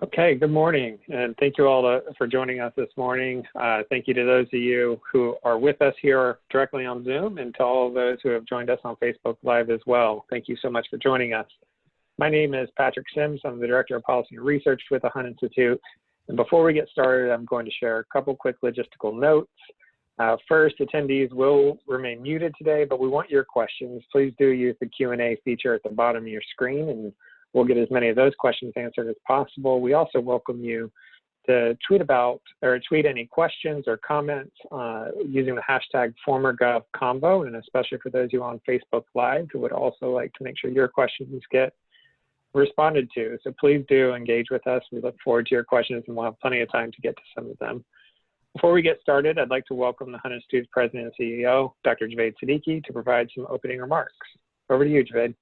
Okay, good morning, and thank you all for joining us this morning. Thank you to those of you who are with us here directly on Zoom, and to all of those who have joined us on Facebook Live as well. Thank you so much for joining us. My name is Patrick Sims. I'm the Director of Policy and Research with the Hunt Institute. And before we get started, I'm going to share a couple quick logistical notes. First, attendees will remain muted today, but we want your questions. Please do use the Q&A feature at the bottom of your screen, and we'll get as many of those questions answered as possible. We also welcome you to tweet any questions or comments using the hashtag #FormerGovConvo, and especially for those of you on Facebook Live who would also like to make sure your questions get responded to. So please do engage with us. We look forward to your questions, and we'll have plenty of time to get to some of them. Before we get started, I'd like to welcome the Hunt Institute's President and CEO, Dr. Javed Siddiqui, to provide some opening remarks. Over to you, Javed.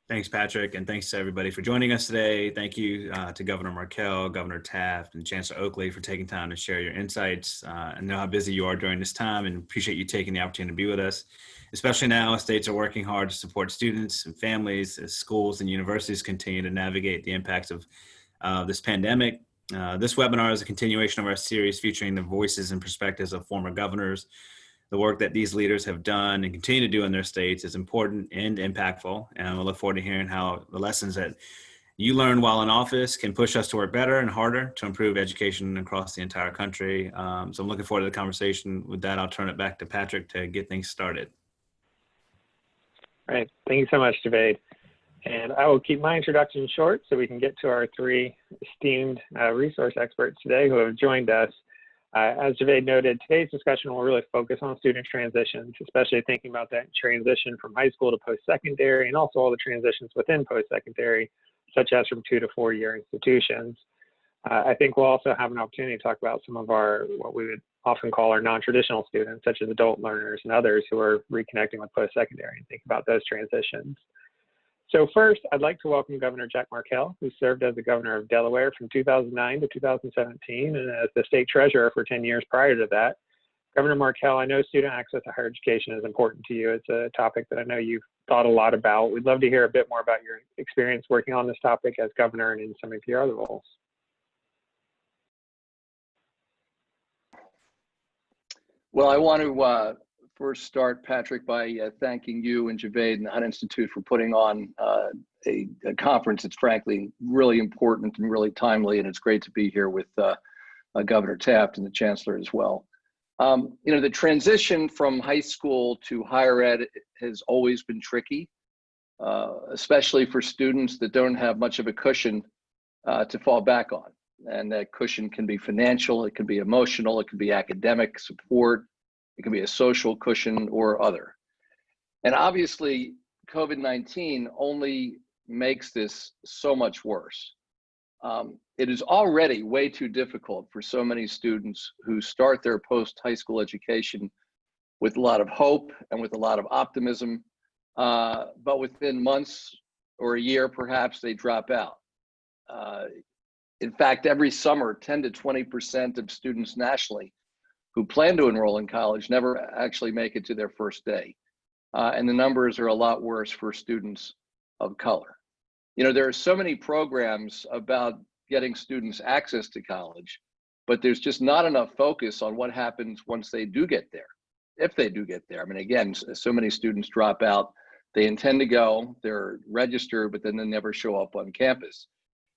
Thanks, Patrick, and thanks to everybody for joining us today. Thank you to Governor Markell, Governor Taft, and Chancellor Oakley for taking time to share your insights. I know how busy you are during this time and appreciate you taking the opportunity to be with us, especially now as states are working hard to support students and families as schools and universities continue to navigate the impacts of this pandemic. This webinar is a continuation of our series featuring the voices and perspectives of former governors. The work that these leaders have done and continue to do in their states is important and impactful, and we'll look forward to hearing how the lessons that you learned while in office can push us to work better and harder to improve education across the entire country. So I'm looking forward to the conversation. With that, I'll turn it back to Patrick to get things started. All right, thank you so much, Javed. And I will keep my introduction short so we can get to our three esteemed resource experts today who have joined us. As Javed noted, today's discussion will really focus on student transitions, especially thinking about that transition from high school to post-secondary, and also all the transitions within post-secondary, such as from 2 to 4 year institutions. I think we'll also have an opportunity to talk about some of our, what we would often call our non-traditional students, such as adult learners and others who are reconnecting with post-secondary, and think about those transitions. So first, I'd like to welcome Governor Jack Markell, who served as the governor of Delaware from 2009 to 2017, and as the state treasurer for 10 years prior to that. Governor Markell, I know student access to higher education is important to you. It's a topic that I know you've thought a lot about. We'd love to hear a bit more about your experience working on this topic as governor and in some of your other roles. Well, I want to first start, Patrick, by thanking you and Javed and the Hunt Institute for putting on a conference that's frankly really important and really timely, and it's great to be here with Governor Taft and the Chancellor as well. You know, the transition from high school to higher ed has always been tricky, especially for students that don't have much of a cushion to fall back on. And that cushion can be financial, it can be emotional, it can be academic support, it can be a social cushion or other. And obviously, COVID-19 only makes this so much worse. It is already way too difficult for so many students who start their post-high school education with a lot of hope and with a lot of optimism, but within months or a year, perhaps they drop out. In fact, every summer, 10 to 20% of students nationally who plan to enroll in college never actually make it to their first day. And the numbers are a lot worse for students of color. You know, there are so many programs about getting students access to college, but there's just not enough focus on what happens once they do get there, if they do get there. I mean, again, so many students drop out. They intend to go, they're registered, but then they never show up on campus.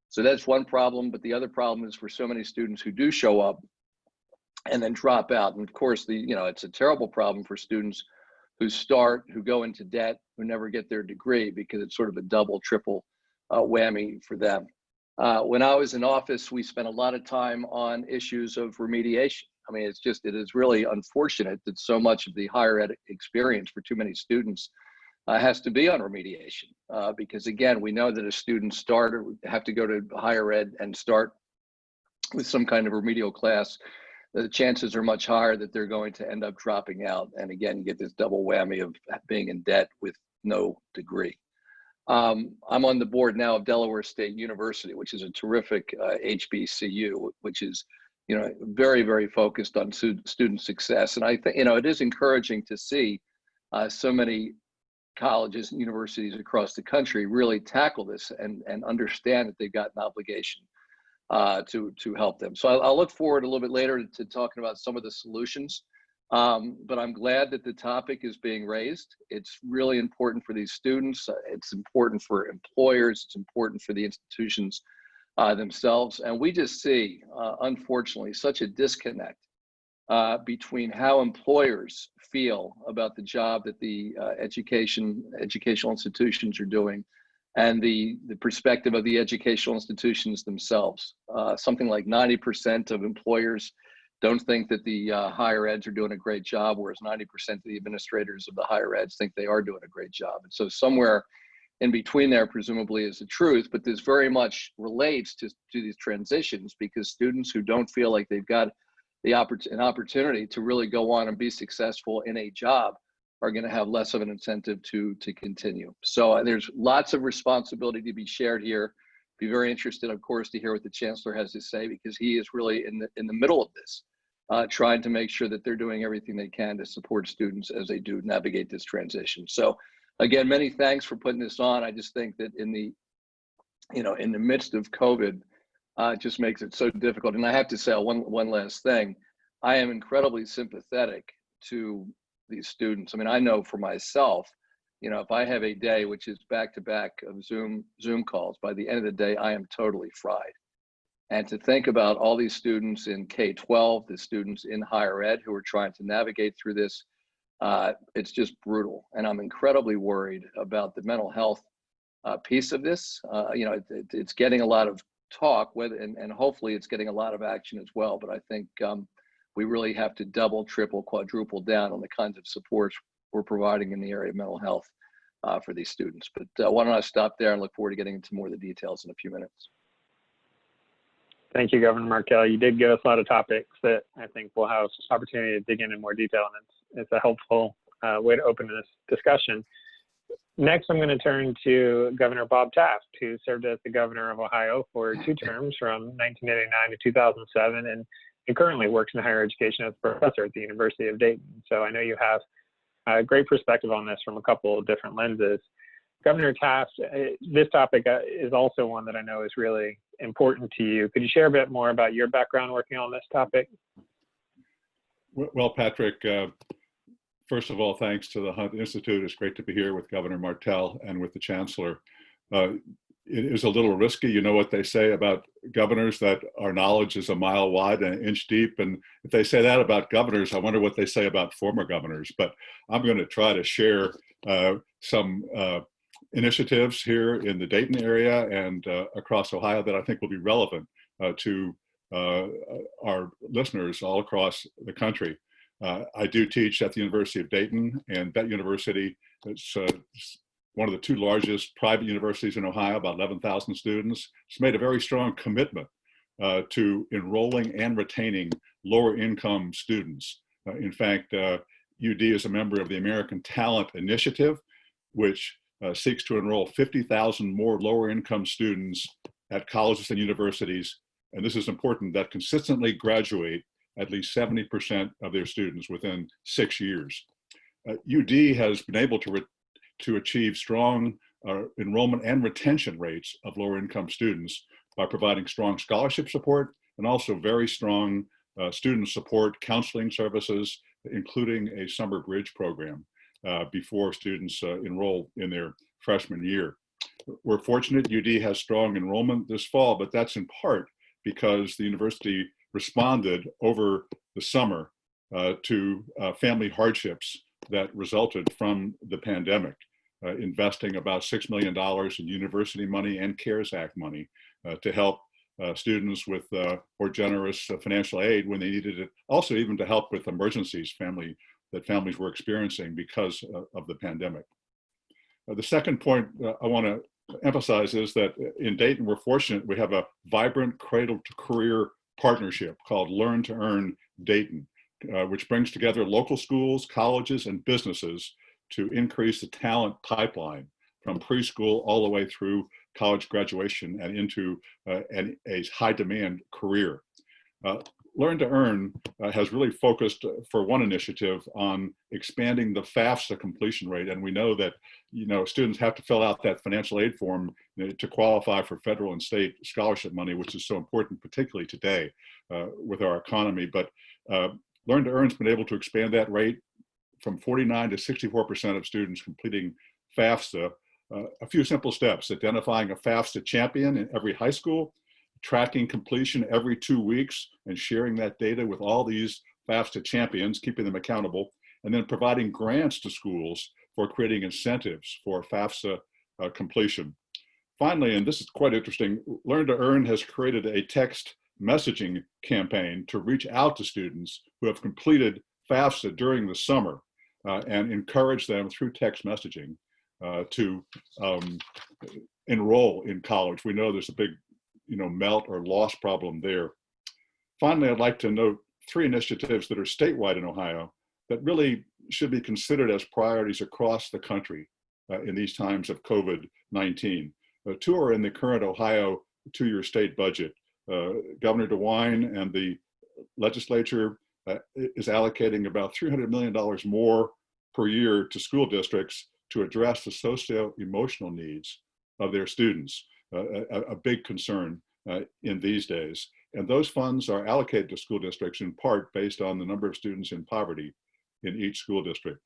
So that's one problem, but the other problem is for so many students who do show up and then drop out. And of course, it's a terrible problem for students who go into debt, who never get their degree, because it's sort of a double, triple whammy for them. When I was in office, we spent a lot of time on issues of remediation. I mean, it is really unfortunate that so much of the higher ed experience for too many students has to be on remediation. Because again, we know that as students have to go to higher ed and start with some kind of remedial class, the chances are much higher that they're going to end up dropping out, and again get this double whammy of being in debt with no degree. I'm on the board now of Delaware State University, which is a terrific HBCU, which is very, very focused on student success. And I think it is encouraging to see so many colleges and universities across the country really tackle this and understand that they've got an obligation to help them. So I'll look forward a little bit later to talking about some of the solutions. But I'm glad that the topic is being raised. It's really important for these students. It's important for employers. It's important for the institutions themselves. And we just see, unfortunately, such a disconnect between how employers feel about the job that the educational institutions are doing and the perspective of the educational institutions themselves. Something like 90% of employers don't think that the higher eds are doing a great job, whereas 90% of the administrators of the higher eds think they are doing a great job. And so somewhere in between there presumably is the truth, but this very much relates to these transitions, because students who don't feel like they've got an opportunity to really go on and be successful in a job are going to have less of an incentive to continue. So there's lots of responsibility to be shared here. Be very interested, of course, to hear what the chancellor has to say, because he is really in the middle of this, trying to make sure that they're doing everything they can to support students as they do navigate this transition. So again, many thanks for putting this on. I just think that in the midst of COVID, it just makes it so difficult. And I have to say one last thing. I am incredibly sympathetic to these students. I mean, I know for myself, if I have a day which is back-to-back of Zoom calls, by the end of the day, I am totally fried. And to think about all these students in K-12, the students in higher ed who are trying to navigate through this, it's just brutal. And I'm incredibly worried about the mental health piece of this. It's getting a lot of talk, and hopefully it's getting a lot of action as well. But I think we really have to double, triple, quadruple down on the kinds of supports we're providing in the area of mental health for these students. But why don't I stop there and look forward to getting into more of the details in a few minutes. Thank you, Governor Markell. You did give us a lot of topics that I think we'll have opportunity to dig in more detail, and it's a helpful way to open this discussion. Next, I'm going to turn to Governor Bob Taft, who served as the governor of Ohio for 2 terms from 1989 to 2007, and currently works in higher education as a professor at the University of Dayton. So I know you have a great perspective on this from a couple of different lenses. Governor Taft, this topic is also one that I know is really important to you. Could you share a bit more about your background working on this topic? Well, Patrick, first of all, thanks to the Hunt Institute. It's great to be here with Governor Markell and with the Chancellor. It is a little risky. You know what they say about governors, that our knowledge is a mile wide and an inch deep. And if they say that about governors, I wonder what they say about former governors. But I'm going to try to share some initiatives here in the Dayton area and across Ohio that I think will be relevant to our listeners all across the country. I do teach at the University of Dayton, and that university is one of the 2 largest private universities in Ohio, about 11,000 students. It's made a very strong commitment to enrolling and retaining lower income students. In fact, UD is a member of the American Talent Initiative, which seeks to enroll 50,000 more lower income students at colleges and universities. And this is important, that consistently graduate at least 70% of their students within 6 years. UD has been able to achieve strong enrollment and retention rates of lower income students by providing strong scholarship support and also very strong student support counseling services, including a summer bridge program before students enroll in their freshman year. We're fortunate UD has strong enrollment this fall, but that's in part because the university responded over the summer to family hardships that resulted from the pandemic, investing about $6 million in university money and CARES Act money to help students with more generous financial aid when they needed it. Also, even to help with emergencies that families were experiencing because of the pandemic. The second point I want to emphasize is that in Dayton, we're fortunate we have a vibrant cradle to career partnership called Learn to Earn Dayton, which brings together local schools, colleges, and businesses to increase the talent pipeline from preschool all the way through college graduation and into a high demand career. Learn to Earn has really focused for one initiative on expanding the FAFSA completion rate. And we know that, students have to fill out that financial aid form to qualify for federal and state scholarship money, which is so important, particularly today with our economy. But Learn to Earn's been able to expand that rate from 49 to 64% of students completing FAFSA. A few simple steps: identifying a FAFSA champion in every high school, tracking completion every 2 weeks and sharing that data with all these FAFSA champions, keeping them accountable, and then providing grants to schools for creating incentives for FAFSA completion. Finally, and this is quite interesting, Learn to Earn has created a text messaging campaign to reach out to students who have completed FAFSA during the summer and encourage them through text messaging to enroll in college. We know there's a big melt or loss problem there. Finally, I'd like to note 3 initiatives that are statewide in Ohio that really should be considered as priorities across the country in these times of COVID-19. 2 are in the current Ohio 2-year state budget. Governor DeWine and the legislature is allocating about $300 million more per year to school districts to address the socio-emotional needs of their students, a big concern in these days. And those funds are allocated to school districts in part based on the number of students in poverty in each school district.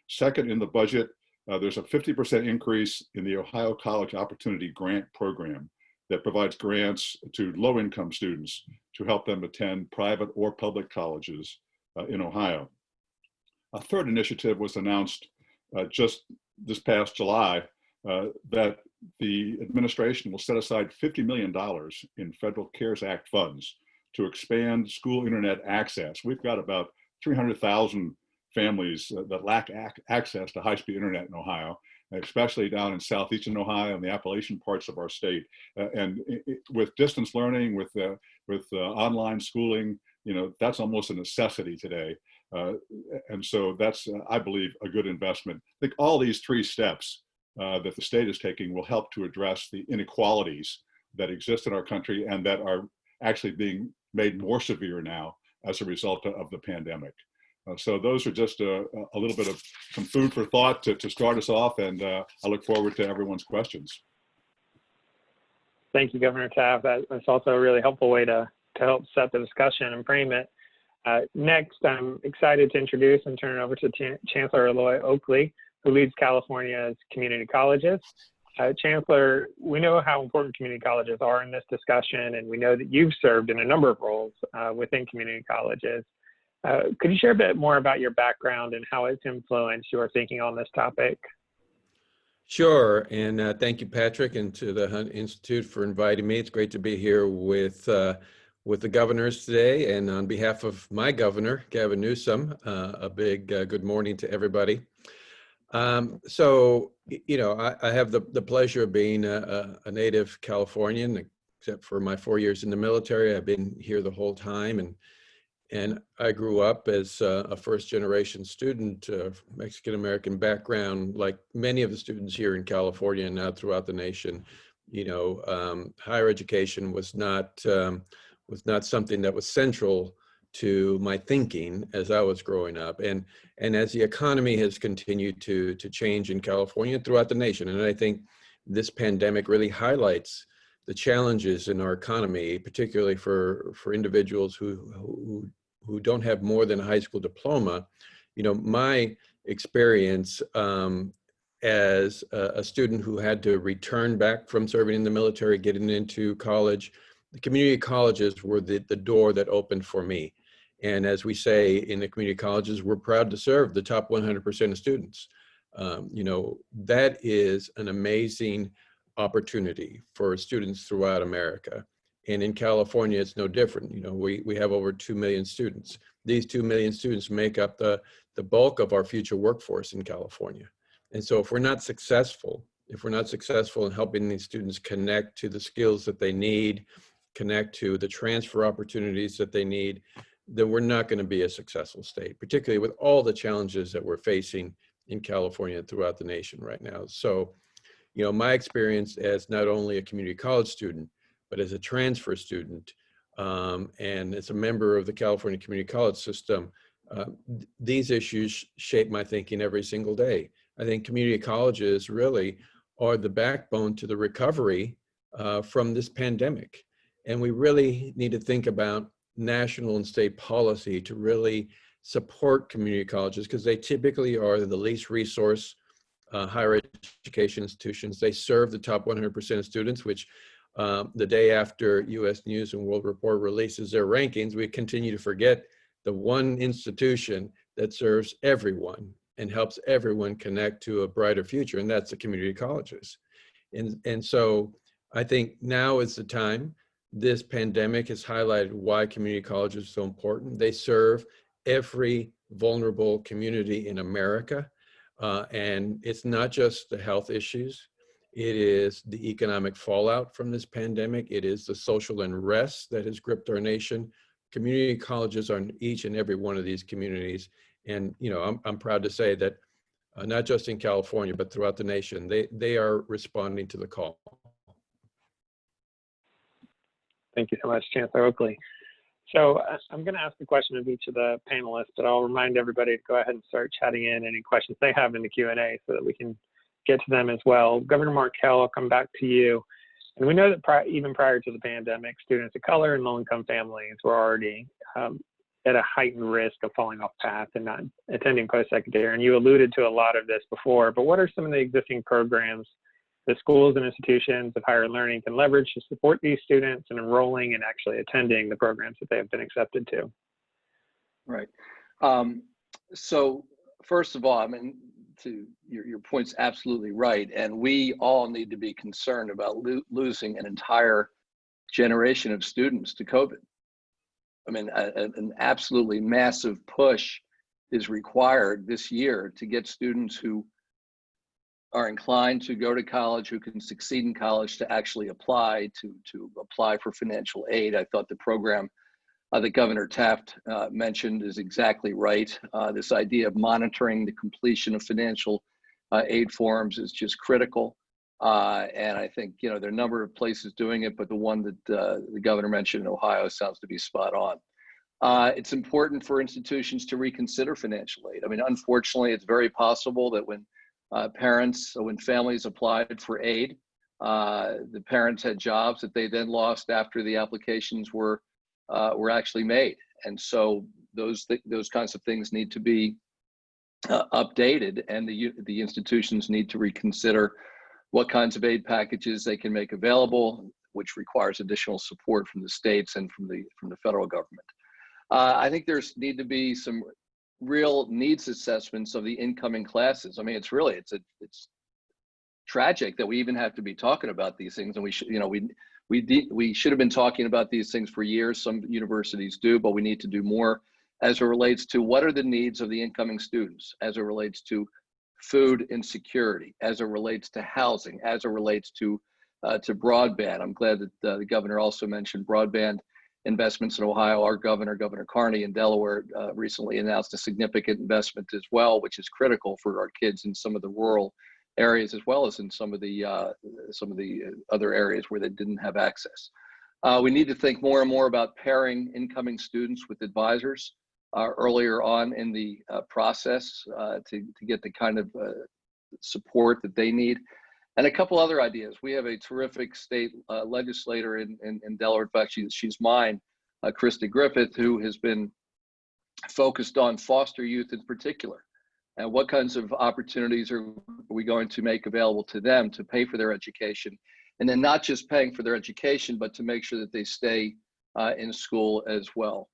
Second, in the budget, there's a 50% increase in the Ohio College Opportunity Grant Program that provides grants to low-income students to help them attend private or public colleges in Ohio. A third initiative was announced just this past July that the administration will set aside $50 million in federal CARES Act funds to expand school internet access. We've got about 300,000 families that lack access to high-speed internet in Ohio, especially down in southeastern Ohio and the Appalachian parts of our state. And with distance learning, with online schooling, that's almost a necessity today. And so that's, I believe, a good investment. I think all these 3 steps that the state is taking will help to address the inequalities that exist in our country and that are actually being made more severe now as a result of the pandemic. So those are just a little bit of some food for thought to start us off, and I look forward to everyone's questions. Thank you, Governor Taft. That's also a really helpful way to help set the discussion and frame it. Next, I'm excited to introduce and turn it over to Chancellor Aloy Oakley, who leads California's community colleges. Chancellor, we know how important community colleges are in this discussion, and we know that you've served in a number of roles within community colleges. Could you share a bit more about your background and how it's influenced your thinking on this topic? Sure, and thank you, Patrick, and to the Hunt Institute for inviting me. It's great to be here with the governors today, and on behalf of my governor, Gavin Newsom, a big good morning to everybody. So, I have the pleasure of being a native Californian, except for my 4 years in the military. I've been here the whole time, and I grew up as a first-generation student of Mexican-American background, like many of the students here in California and now throughout the nation. Higher education was not something that was central to my thinking as I was growing up, and as the economy has continued to change in California and throughout the nation. And I think this pandemic really highlights the challenges in our economy, particularly for individuals who don't have more than a high school diploma. My experience as a student who had to return back from serving in the military, getting into college, the community colleges were the door that opened for me. And as we say in the community colleges, we're proud to serve the top 100% of students. That is an amazing opportunity for students throughout America. And in California, it's no different. We have over 2 million students. These 2 million students make up the bulk of our future workforce in California. And so if we're not successful in helping these students connect to the skills that they need, connect to the transfer opportunities that they need, then we're not going to be a successful state, particularly with all the challenges that we're facing in California and throughout the nation right now. So, my experience as not only a community college student, but as a transfer student, and as a member of the California Community College system, these issues shape my thinking every single day. I think community colleges really are the backbone to the recovery from this pandemic. And we really need to think about national and state policy to really support community colleges, because they typically are the least resource higher education institutions. They serve the top 100% of students, which the day after US News and World Report releases their rankings, we continue to forget the one institution that serves everyone and helps everyone connect to a brighter future, and that's the community colleges. And so I think now is the time. This pandemic has highlighted why community colleges are so important. They serve every vulnerable community in America. And it's not just the health issues. It is the economic fallout from this pandemic. It is the social unrest that has gripped our nation. Community colleges are in each and every one of these communities. And I'm proud to say that not just in California, but throughout the nation, they are responding to the call. Thank you so much, Chancellor Oakley. So I'm going to ask a question of each of the panelists, but I'll remind everybody to go ahead and start chatting in any questions they have in the Q&A so that we can get to them as well. Governor Markell, I'll come back to you. And we know that even prior to the pandemic, students of color and low-income families were already at a heightened risk of falling off path and not attending post-secondary. And you alluded to a lot of this before, but what are some of the existing programs that schools and institutions of higher learning can leverage to support these students in enrolling and actually attending the programs that they have been accepted to? Right. So first of all, I mean, to your point's absolutely right. And we all need to be concerned about losing an entire generation of students to COVID. I mean, an absolutely massive push is required this year to get students who are inclined to go to college, who can succeed in college, to actually apply for financial aid. I thought the program that Governor Taft mentioned is exactly right. This idea of monitoring the completion of financial aid forms is just critical. And I think, there are a number of places doing it, but the one that the governor mentioned in Ohio sounds to be spot on. It's important for institutions to reconsider financial aid. I mean, unfortunately, it's very possible that when families applied for aid, the parents had jobs that they then lost after the applications were actually made. And so those kinds of things need to be updated, and the institutions need to reconsider what kinds of aid packages they can make available, which requires additional support from the states and from the federal government. I think there's need to be some real needs assessments of the incoming classes. I mean, it's tragic that we even have to be talking about these things, and we should have been talking about these things for years. Some universities do, but we need to do more as it relates to what are the needs of the incoming students, as it relates to food insecurity, as it relates to housing, as it relates to broadband. I'm glad that the governor also mentioned broadband investments in Ohio. Our governor, Governor Carney in Delaware, recently announced a significant investment as well, which is critical for our kids in some of the rural areas, as well as in some of the other areas where they didn't have access. We need to think more and more about pairing incoming students with advisors earlier on in the process to get the kind of support that they need. And a couple other ideas. We have a terrific state legislator in Delaware. In fact, she's mine, Krista Griffith, who has been focused on foster youth in particular. And what kinds of opportunities are we going to make available to them to pay for their education? And then not just paying for their education, but to make sure that they stay in school as well.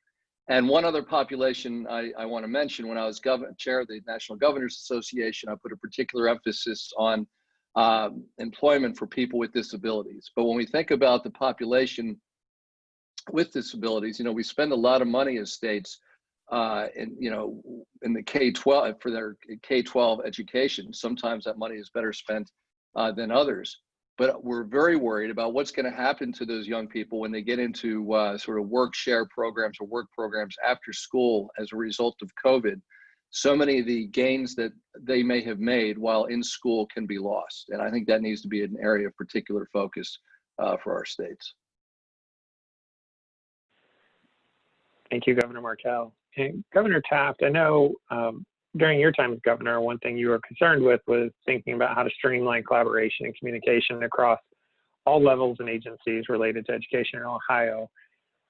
And one other population I want to mention, when I was chair of the National Governors Association, I put a particular emphasis on employment for people with disabilities. But when we think about the population with disabilities, we spend a lot of money as states in the K-12 for their K-12 education. Sometimes that money is better spent than others. But we're very worried about what's going to happen to those young people when they get into sort of work share programs or work programs after school as a result of COVID. So many of the gains that they may have made while in school can be lost. And I think that needs to be an area of particular focus for our states. Thank you, Governor Markell. And Governor Taft, I know during your time as governor, one thing you were concerned with was thinking about how to streamline collaboration and communication across all levels and agencies related to education in Ohio.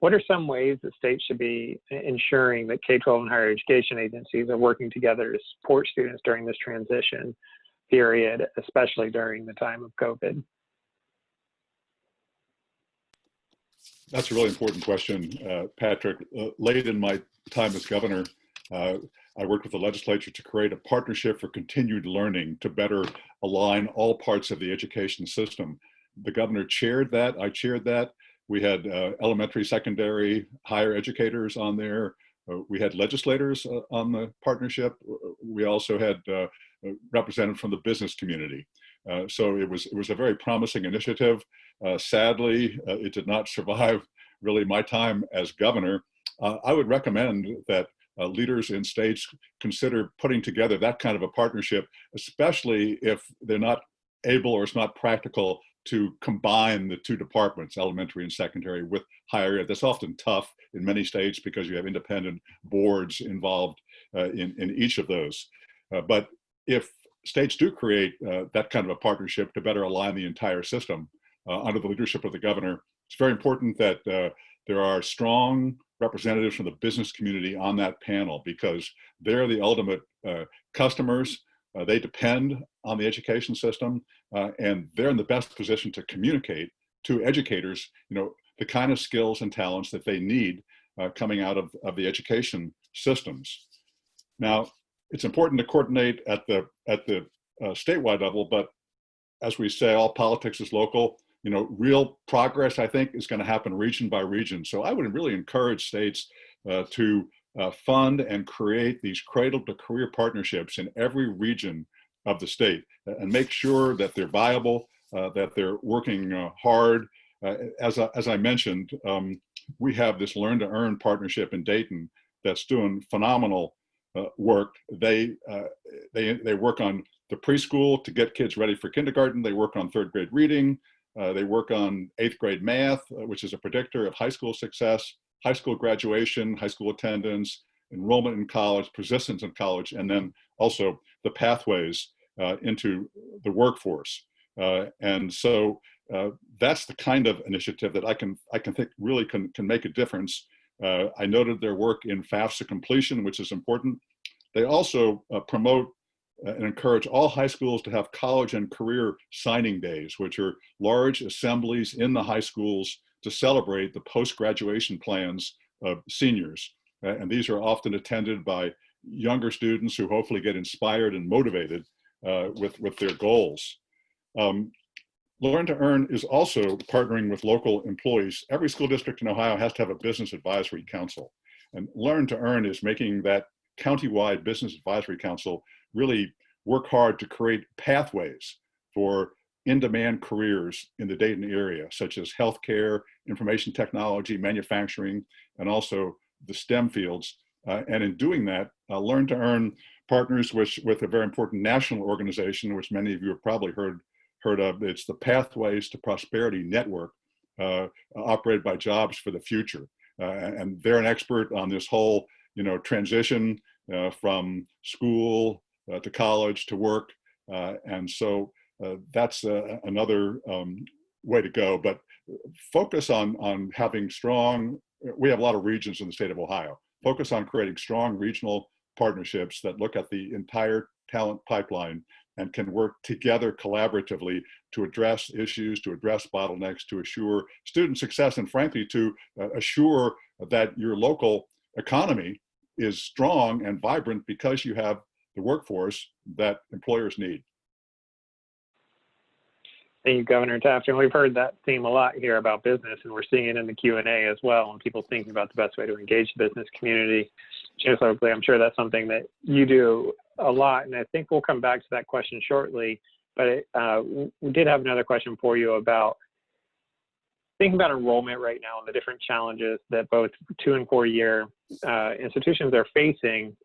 What are some ways that states should be ensuring that K-12 and higher education agencies are working together to support students during this transition period, especially during the time of COVID? That's a really important question, Patrick. Late in my time as governor, I worked with the legislature to create a partnership for continued learning to better align all parts of the education system. The governor chaired that, I chaired that. We had elementary, secondary, higher educators on there. We had legislators on the partnership. We also had representatives from the business community. So it was a very promising initiative. Sadly, it did not survive really my time as governor. I would recommend that leaders in states consider putting together that kind of a partnership, especially if they're not able or it's not practical to combine the two departments, elementary and secondary, with higher ed. That's often tough in many states because you have independent boards involved in each of those. But if states do create that kind of a partnership to better align the entire system under the leadership of the governor, it's very important that there are strong representatives from the business community on that panel because they're the ultimate customers. They depend on the education system and they're in the best position to communicate to educators, the kind of skills and talents that they need coming out of the education systems. Now, it's important to coordinate at the statewide level, but as we say, all politics is local. Real progress, I think, is going to happen region by region. So I would really encourage states to fund and create these cradle to career partnerships in every region of the state and make sure that they're viable, that they're working hard. As I mentioned, we have this Learn to Earn partnership in Dayton that's doing phenomenal work. They work on the preschool to get kids ready for kindergarten. They work on third grade reading. They work on 8th grade math, which is a predictor of high school success, high school graduation, high school attendance, enrollment in college, persistence in college, and then also the pathways into the workforce. And so that's the kind of initiative that I can think really can make a difference. I noted their work in FAFSA completion, which is important. They also promote and encourage all high schools to have college and career signing days, which are large assemblies in the high schools to celebrate the post-graduation plans of seniors. And these are often attended by younger students who hopefully get inspired and motivated with their goals. Learn to Earn is also partnering with local employees. Every school district in Ohio has to have a business advisory council. And Learn to Earn is making that countywide business advisory council really work hard to create pathways for in-demand careers in the Dayton area, such as healthcare, information technology, manufacturing, and also the STEM fields. And in doing that, Learn to Earn partners with a very important national organization, which many of you have probably heard of. It's the Pathways to Prosperity Network, operated by Jobs for the Future. And they're an expert on this whole transition from school to college to work. And so that's another way to go. But focus on having strong, we have a lot of regions in the state of Ohio. Focus on creating strong regional partnerships that look at the entire talent pipeline and can work together collaboratively to address issues, to address bottlenecks, to assure student success, and frankly, to assure that your local economy is strong and vibrant because you have the workforce that employers need. Thank you, Governor Taft. And we've heard that theme a lot here about business, and we're seeing it in the Q&A as well, and people thinking about the best way to engage the business community. Chancellor Oakley, I'm sure that's something that you do a lot, and I think we'll come back to that question shortly. But we did have another question for you about thinking about enrollment right now and the different challenges that both 2- and 4-year institutions are facing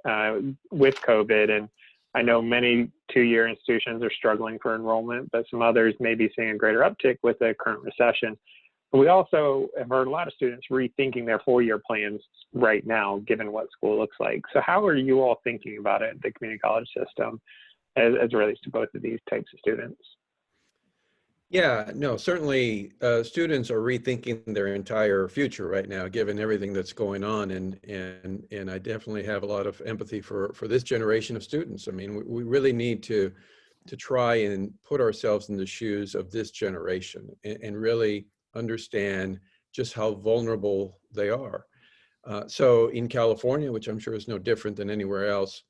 with COVID. And I know many 2-year institutions are struggling for enrollment, but some others may be seeing a greater uptick with the current recession. We also have heard a lot of students rethinking their four-year plans right now, given what school looks like. So how are you all thinking about it, the community college system, as it relates to both of these types of students? Yeah, no, certainly students are rethinking their entire future right now, given everything that's going on. And I definitely have a lot of empathy for this generation of students. I mean, we really need to try and put ourselves in the shoes of this generation and really understand just how vulnerable they are. So in California, which I'm sure is no different than anywhere else,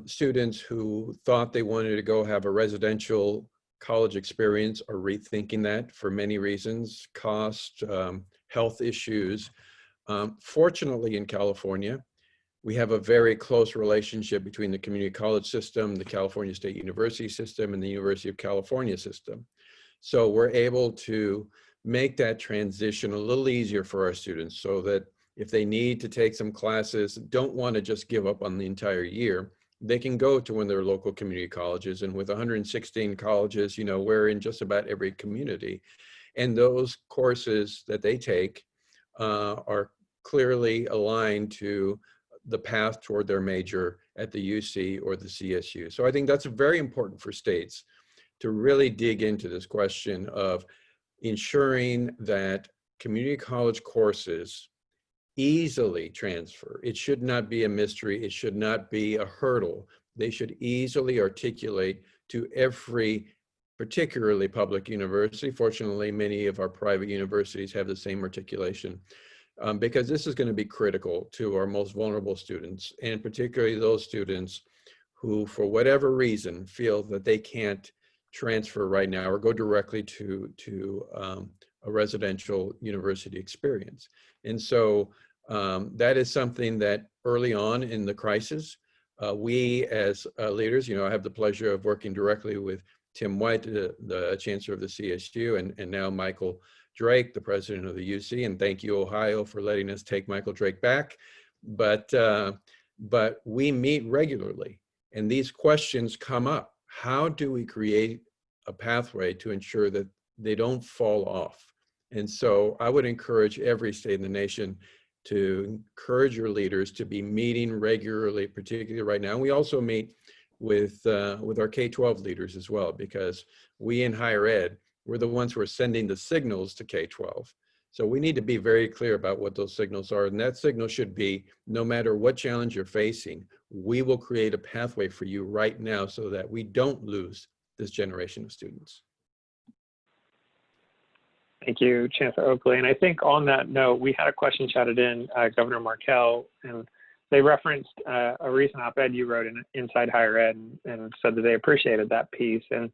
students who thought they wanted to go have a residential college experience are rethinking that for many reasons: cost, health issues. Fortunately, in California, we have a very close relationship between the community college system, the California State University system, and the University of California system. So we're able to make that transition a little easier for our students, so that if they need to take some classes, don't want to just give up on the entire year, they can go to one of their local community colleges. And with 116 colleges, you know, we're in just about every community. And those courses that they take are clearly aligned to the path toward their major at the UC or the CSU. So I think that's very important for states to really dig into this question of ensuring that community college courses easily transfer. It should not be a mystery. It should not be a hurdle. They should easily articulate to every, particularly public university. Fortunately, many of our private universities have the same articulation, because this is going to be critical to our most vulnerable students, and particularly those students who, for whatever reason, feel that they can't transfer right now or go directly to a residential university experience. And so that is something that early on in the crisis, we as leaders, you know, I have the pleasure of working directly with Tim White, the chancellor of the CSU, and now Michael Drake, the president of the UC. And thank you, Ohio, for letting us take Michael Drake back. But we meet regularly, and these questions come up. How do we create a pathway to ensure that they don't fall off? And so I would encourage every state in the nation to encourage your leaders to be meeting regularly, particularly right now. We also meet with our K-12 leaders as well, because we in higher ed, we're the ones who are sending the signals to K-12. So we need to be very clear about what those signals are. And that signal should be, no matter what challenge you're facing, we will create a pathway for you right now so that we don't lose this generation of students. Thank you, Chancellor Oakley. And I think on that note, we had a question chatted in, Governor Markell, and they referenced a recent op-ed you wrote in Inside Higher Ed, and said that they appreciated that piece, and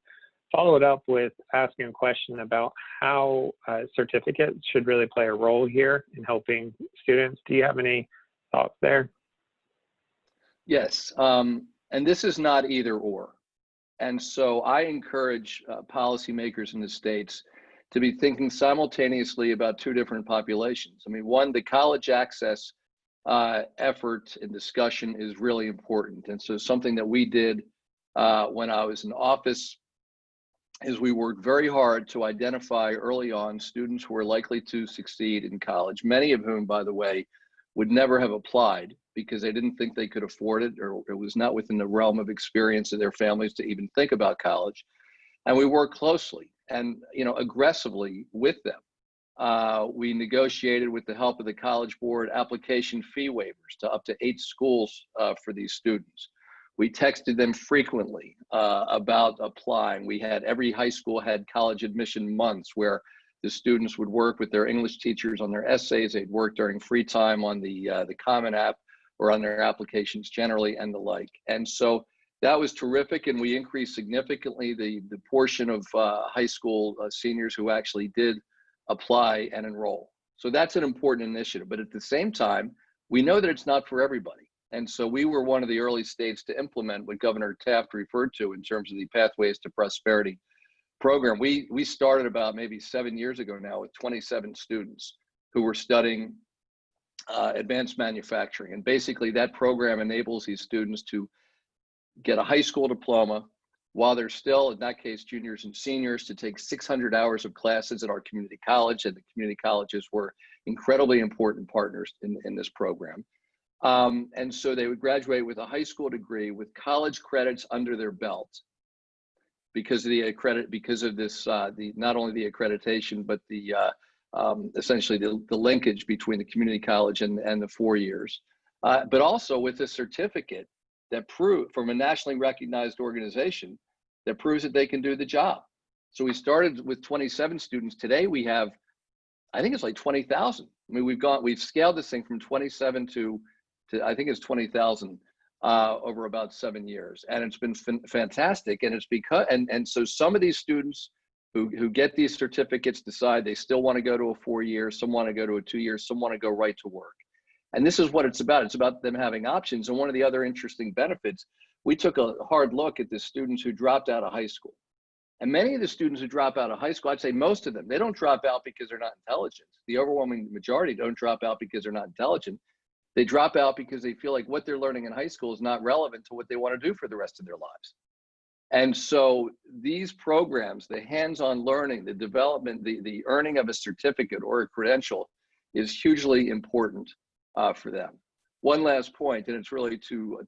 followed up with asking a question about how certificates should really play a role here in helping students. Do you have any thoughts there? Yes, and this is not either or. And so I encourage policymakers in the states to be thinking simultaneously about two different populations. I mean, one, the college access effort and discussion is really important. And so something that we did when I was in office is we worked very hard to identify early on students who were likely to succeed in college, many of whom, by the way, would never have applied because they didn't think they could afford it, or it was not within the realm of experience of their families to even think about college. And we worked closely and, you know, aggressively with them. We negotiated, with the help of the College Board, application fee waivers to up to 8 schools for these students. We texted them frequently about applying. We had, every high school had college admission months where the students would work with their English teachers on their essays. They'd work during free time on the Common App or on their applications generally, and the like. And so that was terrific, and we increased significantly the portion of high school seniors who actually did apply and enroll. So that's an important initiative, but at the same time, we know that it's not for everybody. And so we were one of the early states to implement what Governor Taft referred to in terms of the Pathways to Prosperity program. We started about maybe 7 years ago now with 27 students who were studying advanced manufacturing. And basically that program enables these students to get a high school diploma, while they're still, in that case, juniors and seniors, to take 600 hours of classes at our community college. And the community colleges were incredibly important partners in this program. And so they would graduate with a high school degree with college credits under their belt because of this, not only the accreditation, but the essentially the linkage between the community college and the 4 years, but also with a certificate that from a nationally recognized organization that proves that they can do the job. So we started with 27 students. Today we have, I think it's like 20,000. I mean, we've scaled this thing from 27 to I think it's 20,000 over about 7 years, and it's been fantastic. And it's because and so some of these students who get these certificates decide they still want to go to a 4 year, some want to go to a 2 year, some want to go right to work. And this is what it's about. It's about them having options. And one of the other interesting benefits, we took a hard look at the students who dropped out of high school. And many of the students who drop out of high school, I'd say most of them, they don't drop out because they're not intelligent. The overwhelming majority don't drop out because they're not intelligent. They drop out because they feel like what they're learning in high school is not relevant to what they want to do for the rest of their lives. And so these programs, the hands-on learning, the development, the earning of a certificate or a credential is hugely important for them. One last point, and it's really to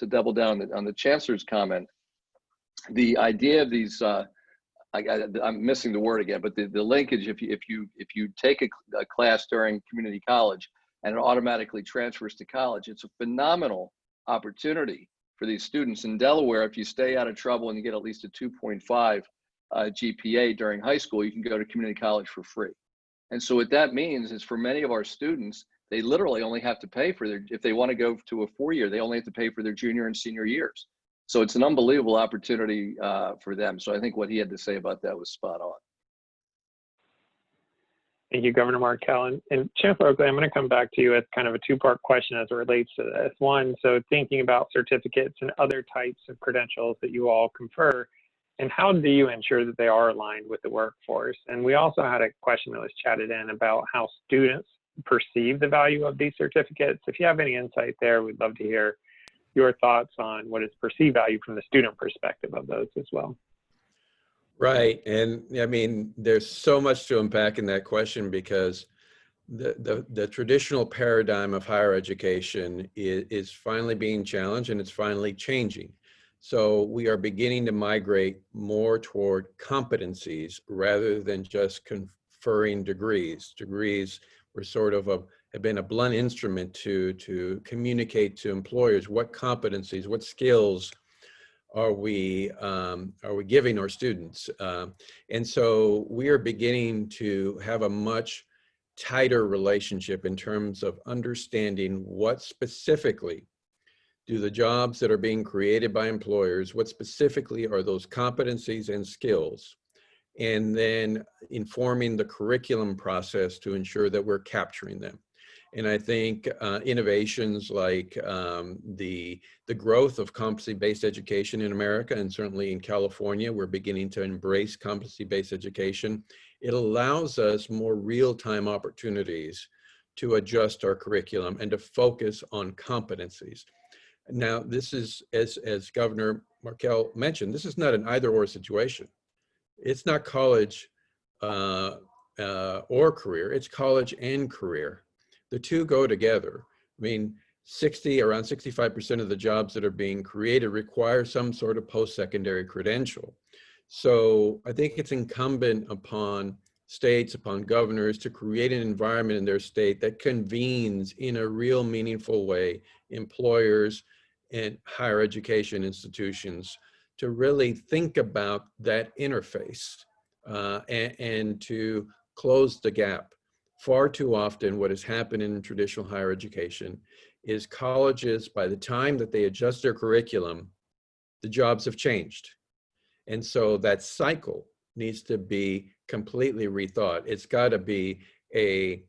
double down on the Chancellor's comment, the idea of these, I'm missing the word again, but the linkage, if you take a class during community college and it automatically transfers to college, it's a phenomenal opportunity for these students. In Delaware, if you stay out of trouble and you get at least a 2.5 GPA during high school, you can go to community college for free. And so what that means is for many of our students, they literally only have to pay for if they want to go to a 4 year, they only have to pay for their junior and senior years. So it's an unbelievable opportunity for them. So I think what he had to say about that was spot on. Thank you, Governor Markell. And Chancellor Oakley, I'm going to come back to you with kind of a two-part question as it relates to this. One, so thinking about certificates and other types of credentials that you all confer, and how do you ensure that they are aligned with the workforce? And we also had a question that was chatted in about how students perceive the value of these certificates. If you have any insight there, we'd love to hear your thoughts on what is perceived value from the student perspective of those as well. Right. And I mean, there's so much to unpack in that question because the traditional paradigm of higher education is finally being challenged and it's finally changing. So we are beginning to migrate more toward competencies rather than just conferring degrees. Degrees were sort of have been a blunt instrument to communicate to employers what competencies, what skills are we giving our students? And so we are beginning to have a much tighter relationship in terms of understanding what specifically do the jobs that are being created by employers, what specifically are those competencies and skills, and then informing the curriculum process to ensure that we're capturing them. And I think innovations like the growth of competency-based education in America, and certainly in California, we're beginning to embrace competency-based education. It allows us more real-time opportunities to adjust our curriculum and to focus on competencies. Now, this is, as Governor Markell mentioned, this is not an either-or situation. It's not college or career, it's college and career. The two go together. I mean, around 65% of the jobs that are being created require some sort of post-secondary credential. So I think it's incumbent upon states, upon governors to create an environment in their state that convenes in a real meaningful way employers and higher education institutions to really think about that interface and to close the gap. Far too often, what has happened in traditional higher education is colleges, by the time that they adjust their curriculum, the jobs have changed. And so that cycle needs to be completely rethought. It's got to be a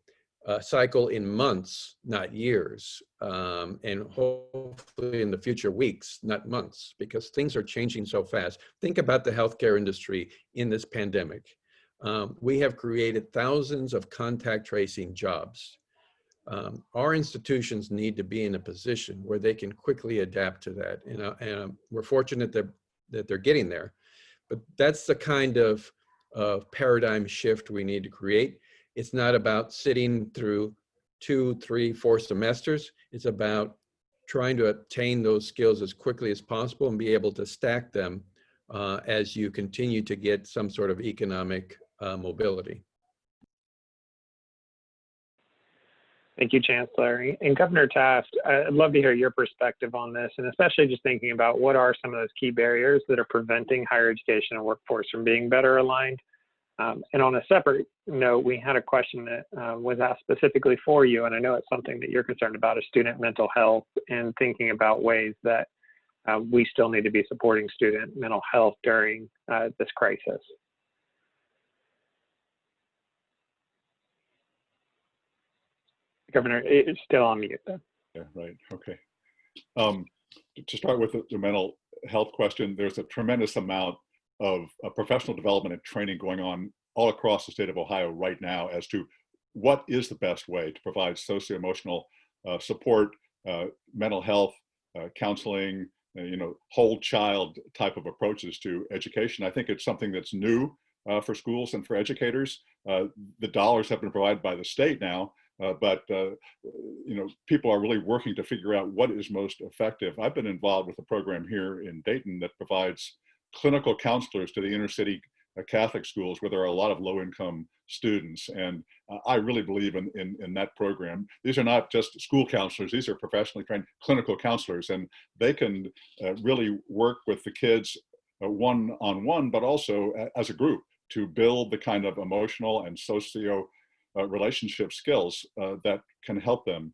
cycle in months, not years, and hopefully in the future weeks, not months, because things are changing so fast. Think about the healthcare industry in this pandemic. We have created thousands of contact tracing jobs. Our institutions need to be in a position where they can quickly adapt to that. And we're fortunate that they're getting there. But that's the kind of paradigm shift we need to create. It's not about sitting through 2, 3, 4 semesters. It's about trying to attain those skills as quickly as possible and be able to stack them as you continue to get some sort of economic mobility. Thank you, Chancellor. And Governor Taft, I'd love to hear your perspective on this, and especially just thinking about what are some of those key barriers that are preventing higher education and workforce from being better aligned. And on a separate note, we had a question that was asked specifically for you, and I know it's something that you're concerned about, is student mental health, and thinking about ways that we still need to be supporting student mental health during this crisis. Governor, it's still on mute though. Yeah, right, okay. To start with the mental health question, there's a tremendous amount of professional development and training going on all across the state of Ohio right now as to what is the best way to provide socio-emotional support, mental health, counseling, whole child type of approaches to education. I think it's something that's new for schools and for educators. The dollars have been provided by the state now, but people are really working to figure out what is most effective. I've been involved with a program here in Dayton that provides clinical counselors to the inner city Catholic schools where there are a lot of low-income students, and I really believe in that program. These are not just school counselors; these are professionally trained clinical counselors, and they can really work with the kids one-on-one, but also as a group to build the kind of emotional and socio relationship skills that can help them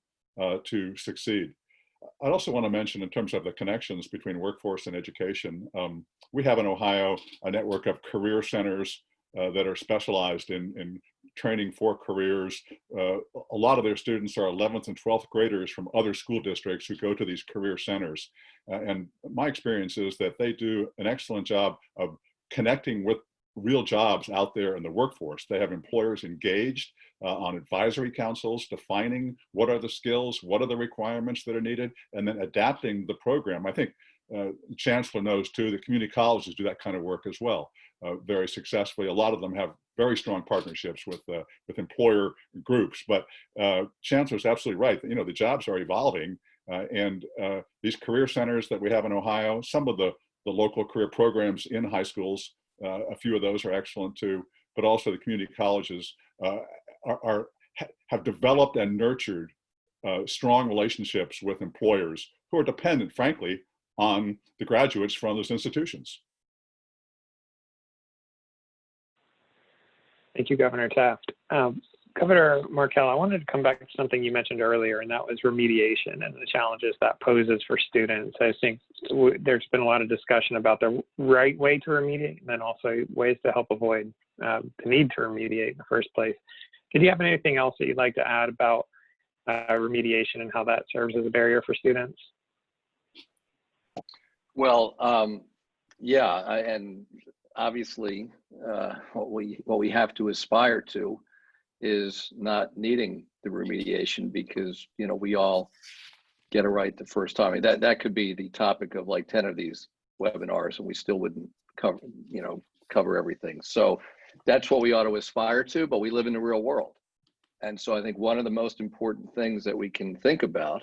to succeed. I also want to mention, in terms of the connections between workforce and education, we have in Ohio a network of career centers that are specialized in training for careers. A lot of their students are 11th and 12th graders from other school districts who go to these career centers. And my experience is that they do an excellent job of connecting with real jobs out there in the workforce. They have employers engaged on advisory councils, defining what are the skills, what are the requirements that are needed, and then adapting the program. I think the Chancellor knows too that community colleges do that kind of work as well, very successfully. A lot of them have very strong partnerships with employer groups, but Chancellor's absolutely right. The jobs are evolving, and these career centers that we have in Ohio, some of the local career programs in high schools, a few of those are excellent too, but also the community colleges have developed and nurtured strong relationships with employers who are dependent, frankly, on the graduates from those institutions. Thank you, Governor Taft. Governor Markell, I wanted to come back to something you mentioned earlier, and that was remediation and the challenges that poses for students. I think there's been a lot of discussion about the right way to remediate, and then also ways to help avoid the need to remediate in the first place. Did you have anything else that you'd like to add about remediation and how that serves as a barrier for students? Well, yeah, and obviously what we have to aspire to is not needing the remediation, because we all get it right the first time. I mean, that could be the topic of like 10 of these webinars, and we still wouldn't cover everything. So that's what we ought to aspire to, but we live in the real world. And so I think one of the most important things that we can think about,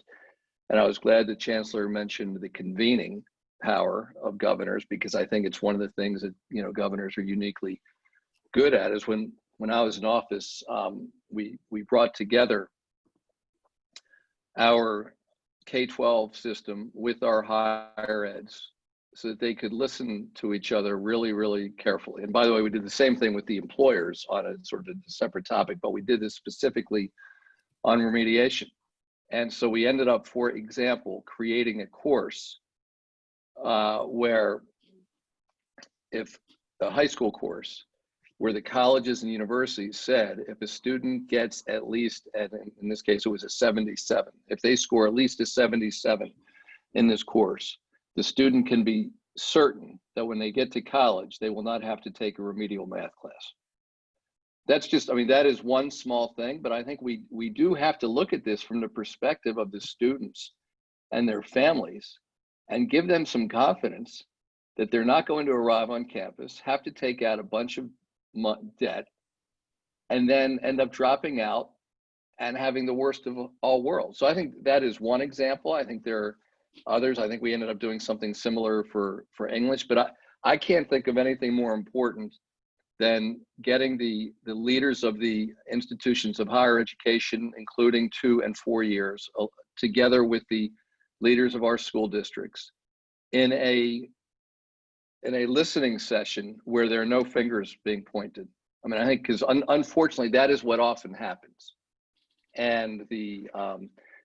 and I was glad the Chancellor mentioned the convening power of governors, because I think it's one of the things that governors are uniquely good at, is when I was in office, we brought together our K-12 system with our higher eds so that they could listen to each other really, really carefully. And by the way, we did the same thing with the employers on a sort of a separate topic, but we did this specifically on remediation. And so we ended up, for example, creating a course where, if a high school course, where the colleges and universities said if a student gets at least, and in this case it was a 77, if they score at least a 77 in this course, the student can be certain that when they get to college, they will not have to take a remedial math class. That's just, I mean, that is one small thing, but I think we do have to look at this from the perspective of the students and their families and give them some confidence that they're not going to arrive on campus, have to take out a bunch of debt, and then end up dropping out and having the worst of all worlds. So I think that is one example. I think there are others. I think we ended up doing something similar for English, but I can't think of anything more important than getting the leaders of the institutions of higher education, including 2 and 4 years, together with the leaders of our school districts in a listening session where there are no fingers being pointed. I mean, I think because unfortunately that is what often happens. And the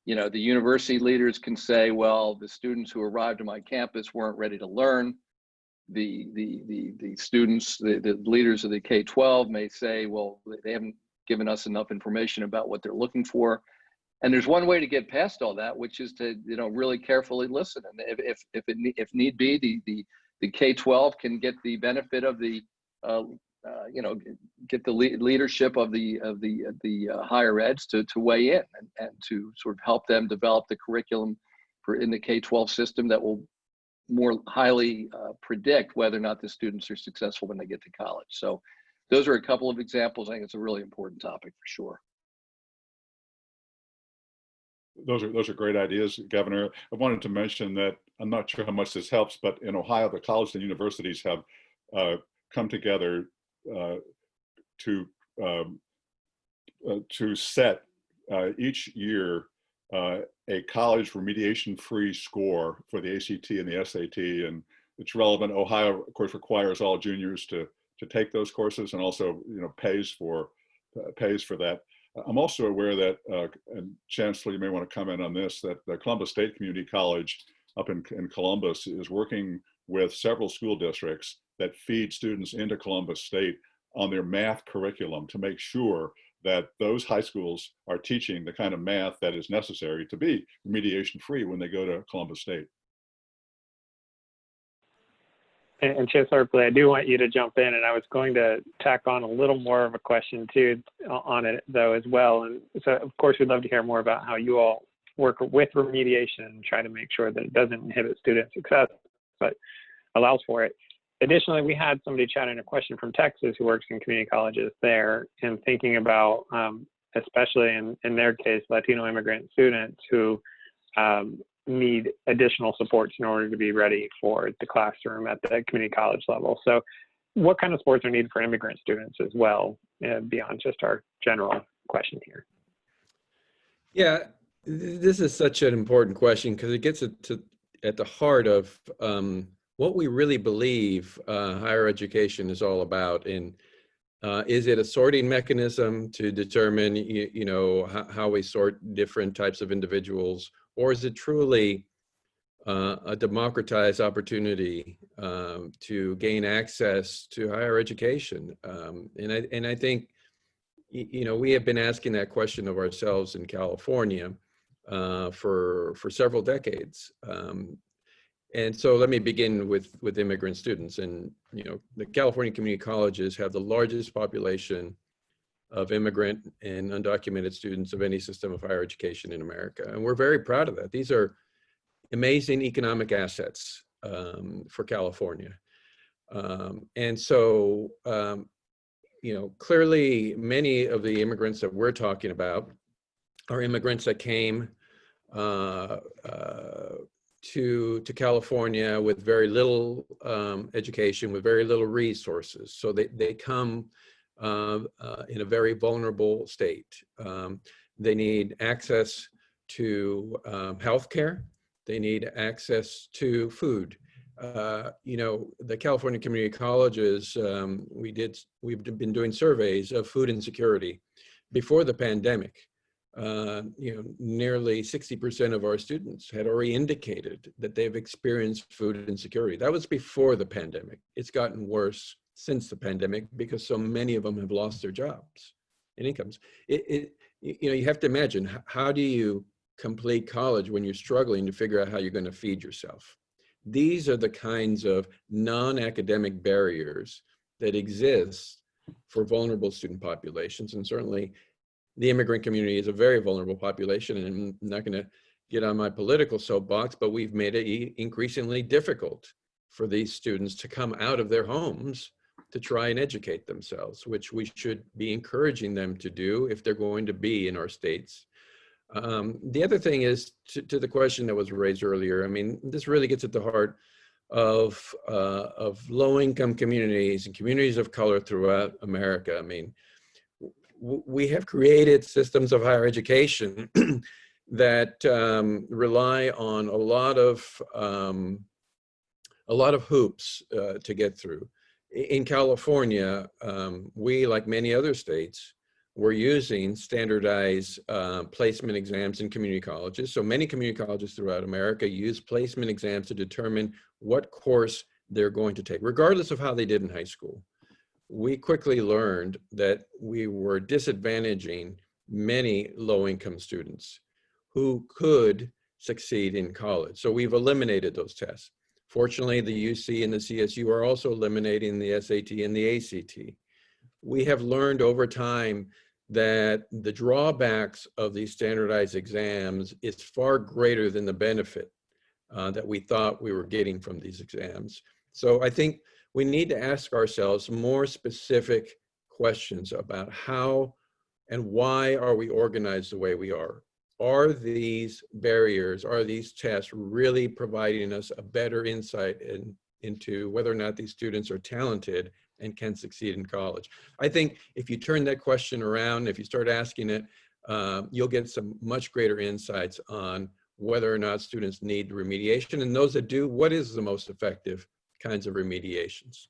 university leaders can say, well, the students who arrived on my campus weren't ready to learn. The students, the leaders of the K-12 may say, well, they haven't given us enough information about what they're looking for. And there's one way to get past all that, which is to really carefully listen. And if need be, the K-12 can get the benefit of the get the leadership of the higher eds to weigh in and to sort of help them develop the curriculum in the K-12 system that will more highly predict whether or not the students are successful when they get to college. So those are a couple of examples. I think it's a really important topic for sure. Those are great ideas, Governor. I wanted to mention that I'm not sure how much this helps, but in Ohio, the colleges and universities have come together to set each year a college remediation-free score for the ACT and the SAT, and it's relevant. Ohio, of course, requires all juniors to take those courses, and also pays for that. I'm also aware that, and Chancellor, you may want to comment on this, that the Columbus State Community College up in Columbus is working with several school districts that feed students into Columbus State on their math curriculum to make sure that those high schools are teaching the kind of math that is necessary to be remediation free when they go to Columbus State. And Chancellor Oakley, I do want you to jump in, and I was going to tack on a little more of a question too on it though as well. And so of course we'd love to hear more about how you all work with remediation and try to make sure that it doesn't inhibit student success, but allows for it. Additionally, we had somebody chat in a question from Texas who works in community colleges there, and thinking about, especially in their case, Latino immigrant students who need additional supports in order to be ready for the classroom at the community college level. So what kind of supports are needed for immigrant students as well, beyond just our general question here? Yeah, this is such an important question because it gets at the heart of what we really believe higher education is all about. And is it a sorting mechanism to determine, how we sort different types of individuals, or is it truly a democratized opportunity to gain access to higher education? And I think, we have been asking that question of ourselves in California for several decades. And so let me begin with immigrant students. And, the California community colleges have the largest population of immigrant and undocumented students of any system of higher education in America. And we're very proud of that. These are amazing economic assets for California. And so, clearly many of the immigrants that we're talking about are immigrants that came to California with very little education, with very little resources. So they come in a very vulnerable state. They need access to healthcare. They need access to food. The California community colleges, we've been doing surveys of food insecurity before the pandemic. Nearly 60% of our students had already indicated that they've experienced food insecurity. That was before the pandemic. It's gotten worse since the pandemic because so many of them have lost their jobs and incomes. You have to imagine, how do you complete college when you're struggling to figure out how you're going to feed yourself? These are the kinds of non-academic barriers that exist for vulnerable student populations, and certainly the immigrant community is a very vulnerable population, and I'm not going to get on my political soapbox, but we've made it increasingly difficult for these students to come out of their homes to try and educate themselves, which we should be encouraging them to do if they're going to be in our states. The other thing is to the question that was raised earlier. I mean, this really gets at the heart of low-income communities and communities of color throughout America. I mean, we have created systems of higher education that rely on a lot of hoops to get through. In California, we, like many other states, were using standardized placement exams in community colleges. So many community colleges throughout America use placement exams to determine what course they're going to take, regardless of how they did in high school. We quickly learned that we were disadvantaging many low-income students who could succeed in college. So we've eliminated those tests. Fortunately, the UC and the CSU are also eliminating the SAT and the ACT. We have learned over time that the drawbacks of these standardized exams is far greater than the benefit that we thought we were getting from these exams. So I think we need to ask ourselves more specific questions about how and why are we organized the way we are? Are these barriers, are these tests really providing us a better insight into whether or not these students are talented and can succeed in college? I think if you turn that question around, if you start asking it, you'll get some much greater insights on whether or not students need remediation, and those that do, what is the most effective kinds of remediations?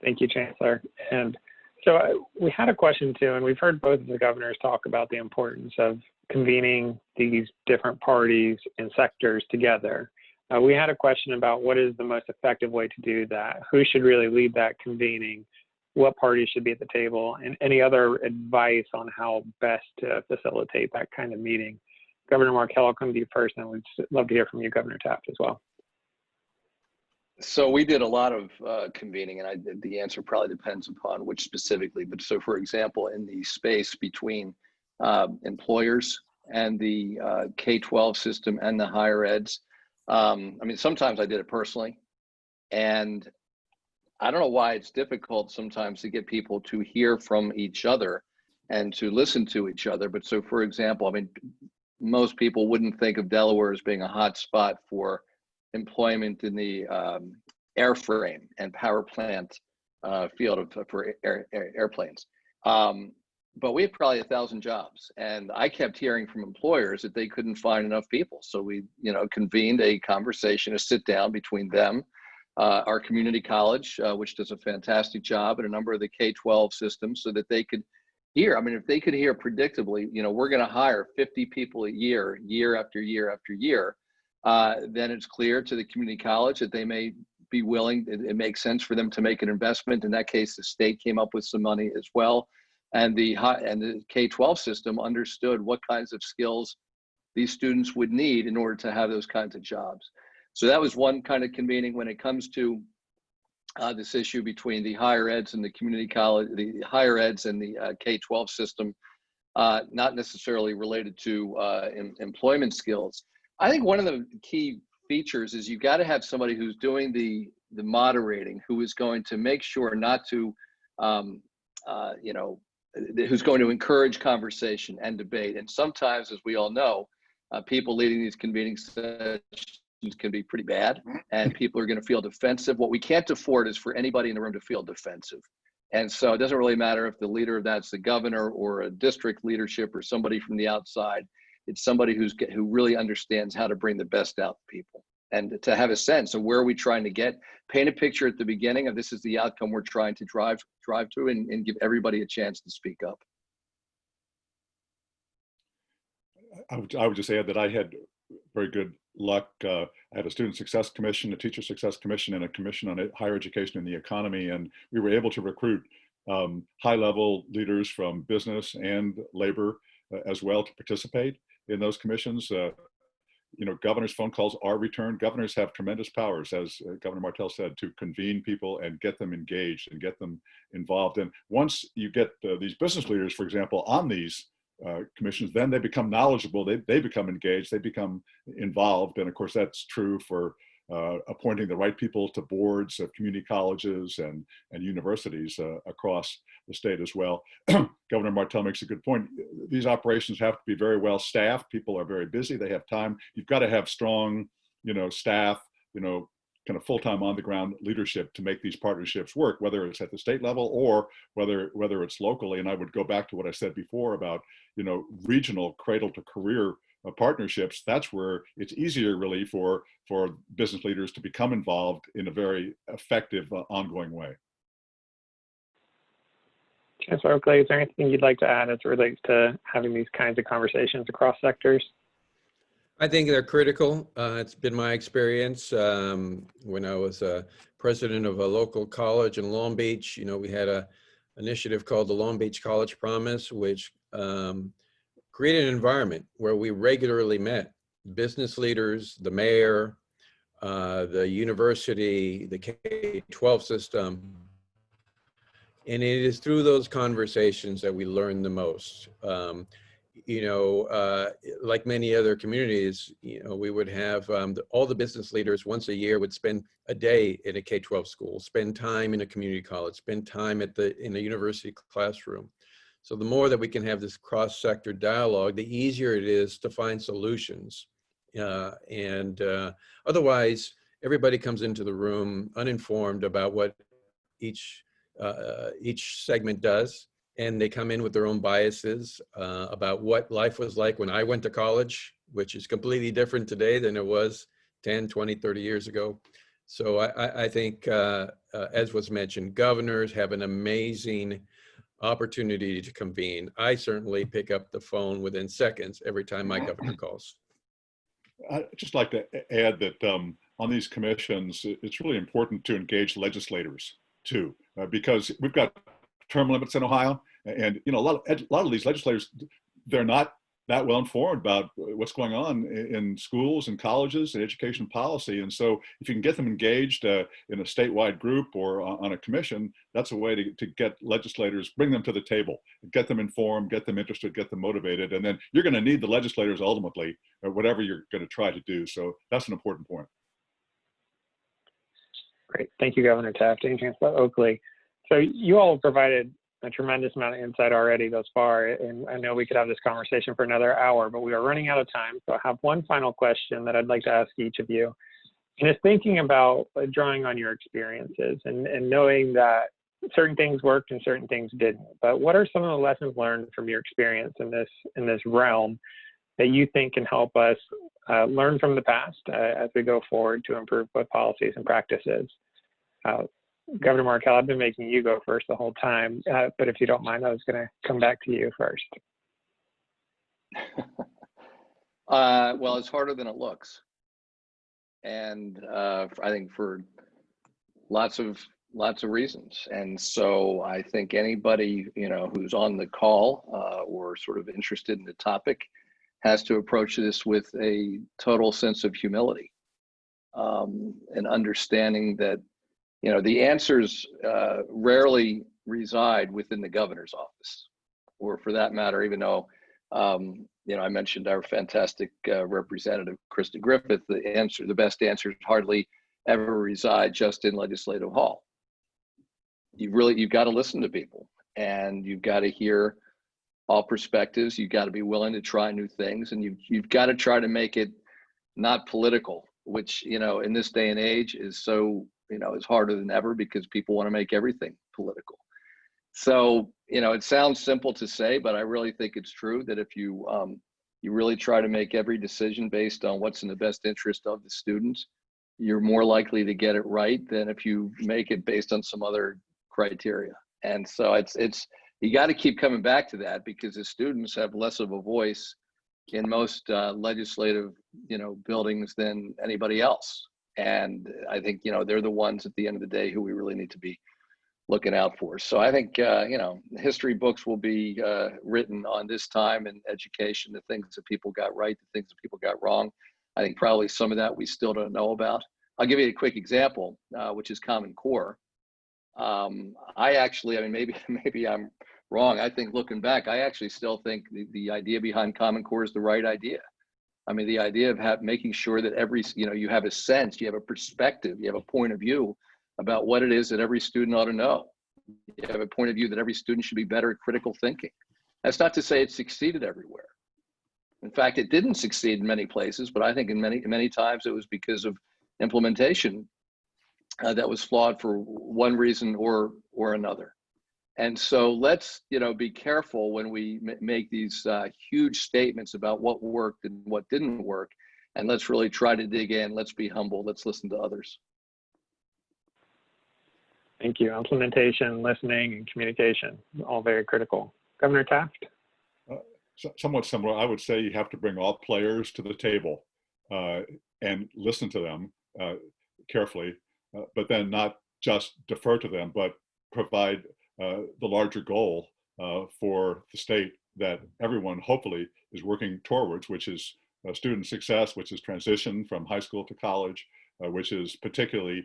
Thank you, Chancellor. And so we had a question too, and we've heard both of the governors talk about the importance of convening these different parties and sectors together. We had a question about what is the most effective way to do that? Who should really lead that convening? What parties should be at the table? And any other advice on how best to facilitate that kind of meeting? Governor Markell, I'll come to you first, and we'd love to hear from you, Governor Taft, as well. So we did a lot of convening, and the answer probably depends upon which specifically. But so, for example, in the space between employers and the K-12 system and the higher eds, I mean, sometimes I did it personally, and I don't know why it's difficult sometimes to get people to hear from each other and to listen to each other. But so, for example, I mean, most people wouldn't think of Delaware as being a hot spot for employment in the airframe and power plant field for airplanes. But we had probably 1,000 jobs, and I kept hearing from employers that they couldn't find enough people. So we, convened a conversation, a sit down between them, our community college, which does a fantastic job, and a number of the K-12 systems, so that they could hear. I mean, if they could hear predictably, we're going to hire 50 people a year, year after year after year, then it's clear to the community college that they may be willing, it makes sense for them to make an investment. In that case, the state came up with some money as well. And the K-12 system understood what kinds of skills these students would need in order to have those kinds of jobs. So that was one kind of convening. When it comes to this issue between the higher eds and the community college, the higher eds and the K-12 system, not necessarily related to employment skills. I think one of the key features is you've got to have somebody who's doing the moderating, who is going to make sure not to, who's going to encourage conversation and debate. And sometimes, as we all know, people leading these convening sessions can be pretty bad, and people are going to feel defensive. What we can't afford is for anybody in the room to feel defensive. And so it doesn't really matter if the leader of that's the governor or a district leadership or somebody from the outside. It's somebody who really understands how to bring the best out of people, and to have a sense of where are we trying to get, paint a picture at the beginning of this is the outcome we're trying to drive to, and give everybody a chance to speak up. I would just add that I had very good luck. I had a student success commission, a teacher success commission, and a commission on higher education and the economy. And we were able to recruit high-level leaders from business and labor as well to participate in those commissions. Governors' phone calls are returned. Governors have tremendous powers, as Governor Markell said, to convene people and get them engaged and get them involved. And once you get these business leaders, for example, on these commissions, then they become knowledgeable, they become engaged, they become involved. And of course, that's true for appointing the right people to boards of community colleges and universities across the state as well. Governor Markell makes a good point. These operations have to be very well staffed. People are very busy, they have time. You've got to have strong, staff, kind of full-time on-the-ground leadership to make these partnerships work, whether it's at the state level or whether it's locally. And I would go back to what I said before about, regional cradle-to-career partnerships. That's where it's easier really for business leaders to become involved in a very effective ongoing way. Chancellor Oakley, is there anything you'd like to add as it relates to having these kinds of conversations across sectors? I think they're critical. It's been my experience when I was president of a local college in Long Beach. We had an initiative called the Long Beach College Promise, which created an environment where we regularly met business leaders, the mayor, the university, the K-12 system. And it is through those conversations that we learn the most. Like many other communities, we would have all the business leaders once a year would spend a day in a K-12 school, spend time in a community college, spend time in the university classroom. So the more that we can have this cross-sector dialogue, the easier it is to find solutions. Otherwise, everybody comes into the room uninformed about what each segment does. And they come in with their own biases about what life was like when I went to college, which is completely different today than it was 10, 20, 30 years ago. So I think, as was mentioned, governors have an amazing opportunity to convene. I certainly pick up the phone within seconds every time my governor calls. I'd just like to add that on these commissions, it's really important to engage legislators too, because we've got term limits in Ohio, and a lot of these legislators, they're not that well informed about what's going on in schools and colleges and education policy. And so if you can get them engaged in a statewide group or on a commission, that's a way to get legislators, bring them to the table, get them informed, get them interested, get them motivated. And then you're going to need the legislators ultimately, whatever you're going to try to do. So that's an important point. Great. Thank you, Governor Taft and Chancellor Oakley. So you all have provided a tremendous amount of insight already thus far, and I know we could have this conversation for another hour, but we are running out of time. So I have one final question that I'd like to ask each of you. And it's thinking about drawing on your experiences and knowing that certain things worked and certain things didn't. But what are some of the lessons learned from your experience in this realm that you think can help us learn from the past as we go forward to improve both policies and practices? Governor Markell, I've been making you go first the whole time, but if you don't mind, I was going to come back to you first. Well, it's harder than it looks, and I think for lots of reasons. And so I think anybody who's on the call or sort of interested in the topic has to approach this with a total sense of humility and understanding that the answers rarely reside within the governor's office, or for that matter, even though, I mentioned our fantastic representative, Krista Griffith, the best answers hardly ever reside just in Legislative Hall. You've got to listen to people, and you've got to hear all perspectives. You've got to be willing to try new things, and you've got to try to make it not political, which, in this day and age is so, is harder than ever because people want to make everything political. So, it sounds simple to say, but I really think it's true that if you really try to make every decision based on what's in the best interest of the students, you're more likely to get it right than if you make it based on some other criteria. And so you got to keep coming back to that, because the students have less of a voice in most legislative, buildings than anybody else. And I think, they're the ones at the end of the day who we really need to be looking out for. So I think, history books will be written on this time in education, the things that people got right, the things that people got wrong. I think probably some of that we still don't know about. I'll give you a quick example, which is Common Core. Maybe I'm wrong. I think looking back, I actually still think the idea behind Common Core is the right idea. I mean, the idea of making sure that you have a sense, you have a perspective, you have a point of view about what it is that every student ought to know. You have a point of view that every student should be better at critical thinking. That's not to say it succeeded everywhere. In fact, it didn't succeed in many places, but I think in many times it was because of implementation that was flawed for one reason or another. And so let's, be careful when we make these huge statements about what worked and what didn't work. And let's really try to dig in. Let's be humble. Let's listen to others. Thank you. Implementation, listening, and communication, all very critical. Governor Taft? Somewhat similar. I would say you have to bring all players to the table and listen to them carefully, but then not just defer to them, but provide the larger goal for the state that everyone hopefully is working towards, which is student success, which is transition from high school to college, which is particularly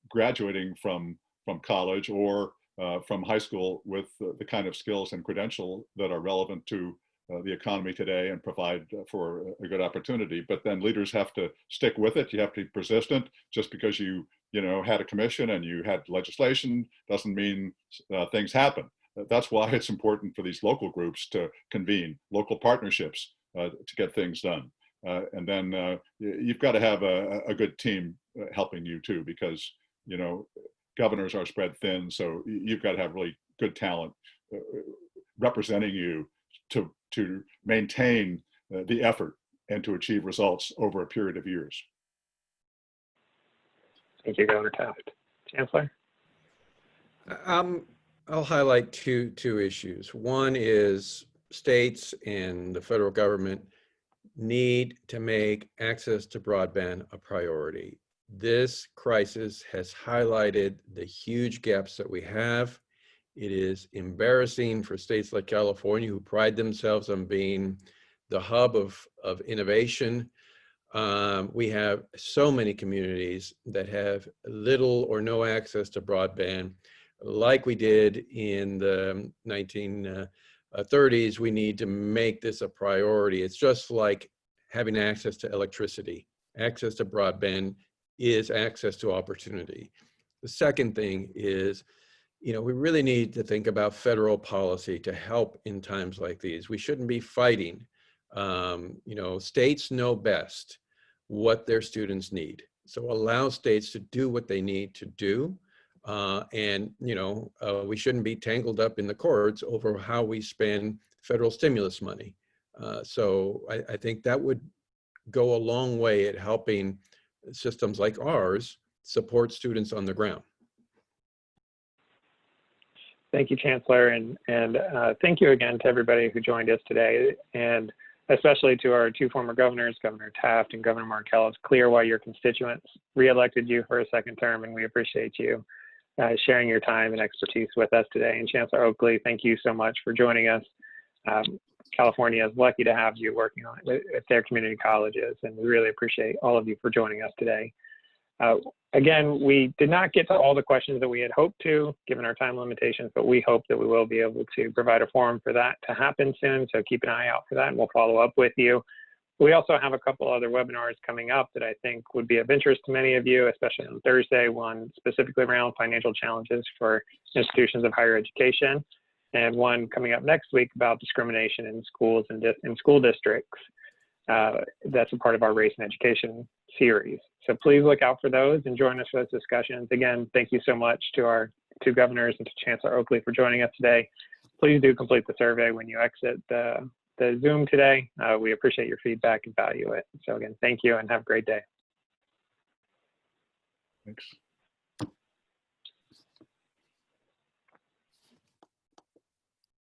graduating from college or from high school with the kind of skills and credential that are relevant to the economy today and provide for a good opportunity. But then leaders have to stick with it. You have to be persistent. Just because you had a commission and you had legislation doesn't mean things happen. That's why it's important for these local groups to convene local partnerships to get things done. And then you've got to have a good team helping you too, because governors are spread thin. So you've got to have really good talent representing you to maintain the effort and to achieve results over a period of years. Thank you, Governor Taft. Chancellor? I'll highlight two issues. One is states and the federal government need to make access to broadband a priority. This crisis has highlighted the huge gaps that we have. It is embarrassing for states like California, who pride themselves on being the hub of innovation. We have so many communities that have little or no access to broadband. Like we did in the 1930s, we need to make this a priority. It's just like having access to electricity. Access to broadband is access to opportunity. The second thing is, we really need to think about federal policy to help in times like these. We shouldn't be fighting. States know best what their students need. So allow states to do what they need to do. We shouldn't be tangled up in the courts over how we spend federal stimulus money. So I think that would go a long way at helping systems like ours support students on the ground. Thank you, Chancellor, and thank you again to everybody who joined us today, and especially to our two former governors, Governor Taft and Governor Markell. It's clear why your constituents re-elected you for a second term, and we appreciate you sharing your time and expertise with us today. And Chancellor Oakley, thank you so much for joining us. California is lucky to have you working on it at their community colleges, and we really appreciate all of you for joining us today. Again, we did not get to all the questions that we had hoped to, given our time limitations, but we hope that we will be able to provide a forum for that to happen soon. So keep an eye out for that, and we'll follow up with you. We also have a couple other webinars coming up that I think would be of interest to many of you, especially on Thursday, one specifically around financial challenges for institutions of higher education, and one coming up next week about discrimination in schools and in school districts. That's a part of our Race and Education series. So please look out for those and join us for those discussions. Again, thank you so much to our two governors and to Chancellor Oakley for joining us today. Please do complete the survey when you exit the Zoom today. We appreciate your feedback and value it. So again, thank you and have a great day. Thanks.